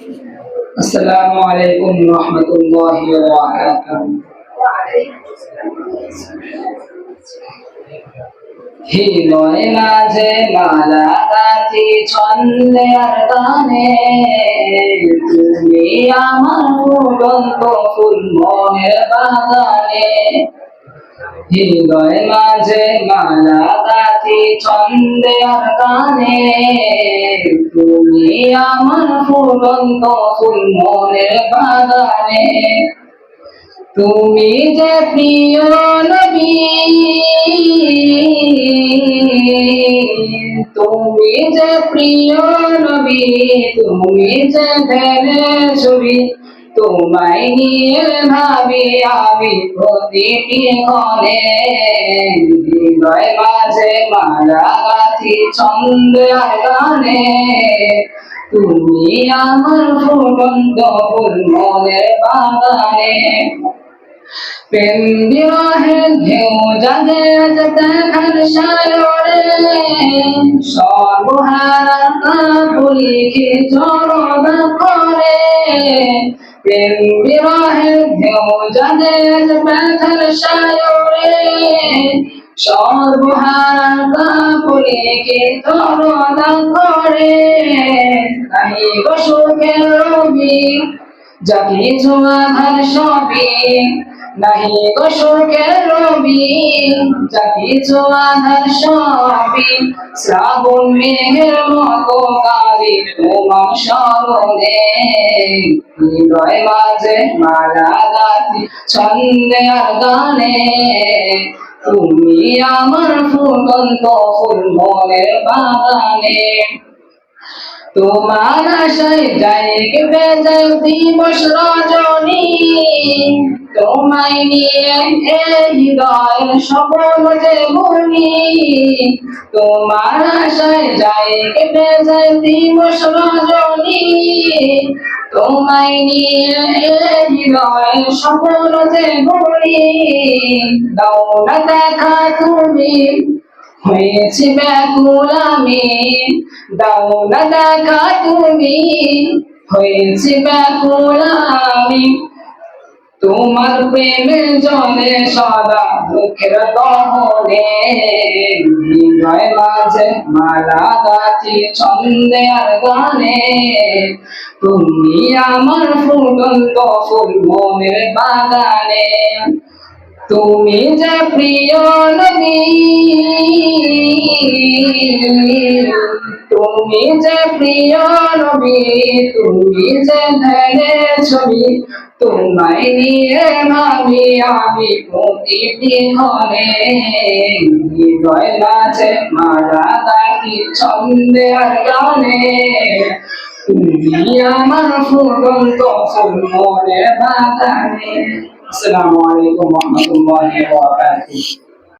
আসসালামু আলাইকুম রহমতুল্লাহি ওয়া বারাকাতুহু। হৃদয় মাঝে মালা গাঁথি ছন্দে আর গানে, তুমি আমার ফুটন্ত ফুল মনের বাগানে। হৃদয় মাঝে মালা গাঁথি ছন্দে আর গানে, তুমি আমার ফুটন্ত ফুল মনের বাগানে। তুমি যে প্রিয় নবী, তুমি যে প্রিয় নবী, তুমি যে ধ্যানের ছবি, তোমায় নিয়ে ভাবি আমি প্রতিটি ক্ষণে। হৃদয় মাঝে মালা গাঁথি ছন্দ আর গানে, তুমি আমার ফুটন্ত ফুল মনের বাগানে। প্রেম বিরহের ঢেউ জাগে দেখার সায়রে, সর্বহারা পুলিকে জড়না করে। প্রেম বিরহের ঢেউ জাগে দেখার সায়রে, সর্বহারা পুলিকে জড়না করে। নাহি গো সুখের রবি যা কিছু আধার সবই, নাহি গো সুখের রবি যা কিছু আধার সবই। শ্রাবণ মেঘের মতো কালি তোমার স্মরণে, হৃদয় মাঝে মালা গাঁথি ছন্দে আর গানে, তুমি আমার ফুটন্ত ফুল মনের বাগানে। তোমার আশায় যাই কেঁপে যায় দিবস রজনী, তোমায় নিয়ে হৃদয় স্বপ্ন যে বুনি। তোমার আশায় যাই কেঁপে যায় দিবস রজনী, তোমায় নিয়ে হৃদয় স্বপ্ন যে বুনি। দাও না দেখা তুমি, হয়েছি ব্যাকুল আমি, দাও না দেখা তুমি, হয়েছি ব্যাকুল আমি। তোমার প্রেমের জলে সদা দুঃখের দহনে, হৃদয় মাঝে মালা গাঁথি ছন্দে আর গানে, তুমি আমার ফুটন্ত ফুল মনের বাগানে। তুমি যে প্রিয় নবী, তুমি যে প্রিয় নবী, তুমি যে ধ্যানের ছবি, তোমায় নিয়ে ভাবি আমি প্রতিটি ক্ষণে। হৃদয় মাঝে মালা গাঁথি ছন্দে আর গানে, তুমি আমার ফুটন্ত ফুল মনের বাগানে। আসসালামু আলাইকুম ওয়া রাহমাতুল্লাহি ওয়া বারাকাতুহু।